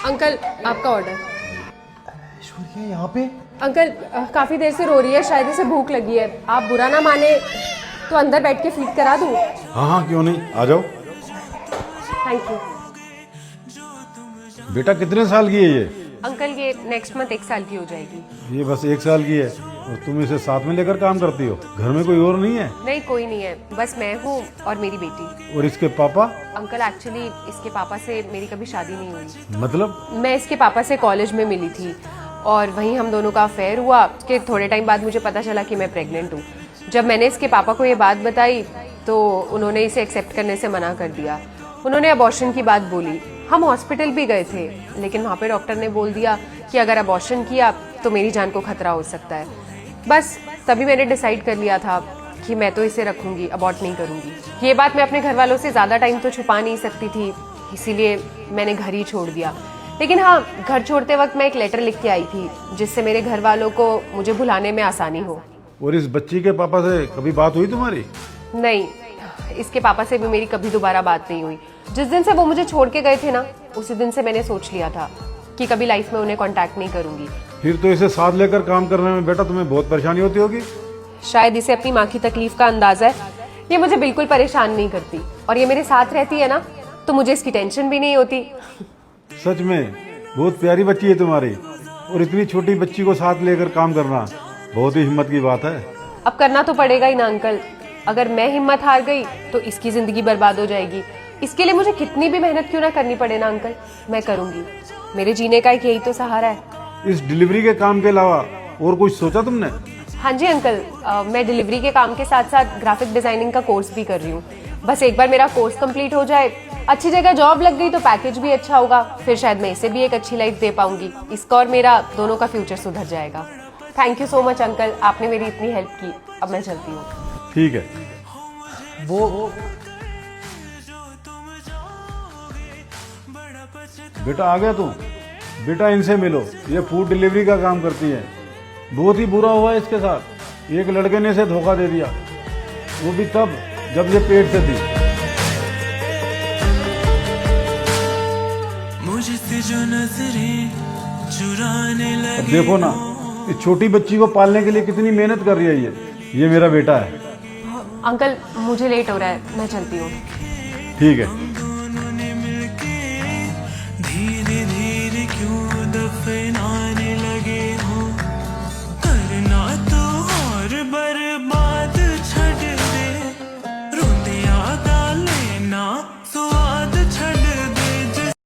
Uncle आपका order. Aishwarya यहाँ पे? अंकल काफ़ी देर से रो रही है, शायद इसे भूख लगी है। आप बुरा ना माने तो अंदर बैठ के फीड करा दूँ? हाँ हाँ क्यों नहीं, आ जाओ। Thank you. बेटा कितने साल की है ये? अंकल ये नेक्स्ट मंथ 1 साल की हो जाएगी। ये बस 1 साल की है और तुम इसे साथ में लेकर काम करती हो? घर में कोई और नहीं है? नहीं कोई नहीं है, बस मैं हूँ और मेरी बेटी। और इसके पापा? अंकल एक्चुअली इसके पापा से मेरी कभी शादी नहीं हुई। मतलब? मैं इसके पापा से कॉलेज में मिली थी और वहीं हम दोनों का अफेयर हुआ। उसके थोड़े टाइम बाद मुझे पता चला कि मैं प्रेग्नेंट हूँ। जब मैंने इसके पापा को ये बात बताई तो उन्होंने इसे एक्सेप्ट करने से मना कर दिया। उन्होंने अबॉर्शन की बात बोली। हम हॉस्पिटल भी गए थे लेकिन वहाँ पे डॉक्टर ने बोल दिया कि अगर अबॉर्शन किया तो मेरी जान को खतरा हो सकता है। बस तभी मैंने डिसाइड कर लिया था कि मैं तो इसे रखूंगी, अबॉर्ट नहीं करूंगी। ये बात मैं अपने घर वालों से ज़्यादा टाइम तो छुपा नहीं सकती थी, इसीलिए मैंने घर ही छोड़ दिया। लेकिन हाँ, घर छोड़ते वक्त मैं एक लेटर लिख के आई थी जिससे मेरे घर वालों को मुझे भुलाने में आसानी हो। और इस बच्ची के पापा से कभी बात हुई तुम्हारी? नहीं, इसके पापा से भी मेरी कभी दोबारा बात नहीं हुई। जिस दिन से वो मुझे छोड़ के गए थे ना, उसी दिन से मैंने सोच लिया था कि कभी लाइफ में उन्हें कांटेक्ट नहीं करूंगी। फिर तो इसे साथ लेकर काम करने में बेटा तुम्हें बहुत परेशानी होती होगी। शायद इसे अपनी माँ की तकलीफ का अंदाजा है। ये मुझे बिल्कुल परेशान नहीं करती और ये मेरे साथ रहती है ना तो मुझे इसकी टेंशन भी नहीं होती। सच में बहुत प्यारी बच्ची है तुम्हारी, और इतनी छोटी बच्ची को साथ लेकर काम करना बहुत ही हिम्मत की बात है। अब करना तो पड़ेगा ही ना अंकल। अगर मैं हिम्मत हार गई तो इसकी जिंदगी बर्बाद हो जाएगी। इसके लिए मुझे कितनी भी मेहनत क्यों ना करनी पड़े ना अंकल, मैं करूंगी। मेरे जीने का एक यही तो सहारा है। इस डिलीवरी के काम के अलावा और कुछ सोचा तुमने? हाँ जी अंकल, मैं डिलीवरी के काम के साथ साथ ग्राफिक डिजाइनिंग का कोर्स भी कर रही हूँ। बस एक बार मेरा कोर्स कंप्लीट हो जाए, अच्छी जगह जॉब लग गई तो पैकेज भी अच्छा होगा, फिर शायद मैं इसे भी एक अच्छी लाइफ दे पाऊंगी। इसका और मेरा दोनों का फ्यूचर सुधर जाएगा। Thank you so much uncle, आपने मेरी इतनी हेल्प की। अब मैं चलती हूँ। ठीक है। वो बेटा आ गया तू? बेटा इनसे मिलो, ये फूड डिलीवरी का काम करती है। बहुत ही बुरा हुआ है इसके साथ। एक लड़के ने इसे धोखा दे दिया, वो भी तब जब ये पेट से थी। मुझसे जो नजरें चुराने लगे। अब देखो ना, इस छोटी बच्ची को पालने के लिए कितनी मेहनत कर रही है ये मेरा बेटा है। अंकल मुझे लेट हो रहा है, मैं चलती हूँ। ठीक है। दोनों ने मिलके धीरे धीरे क्यों दफना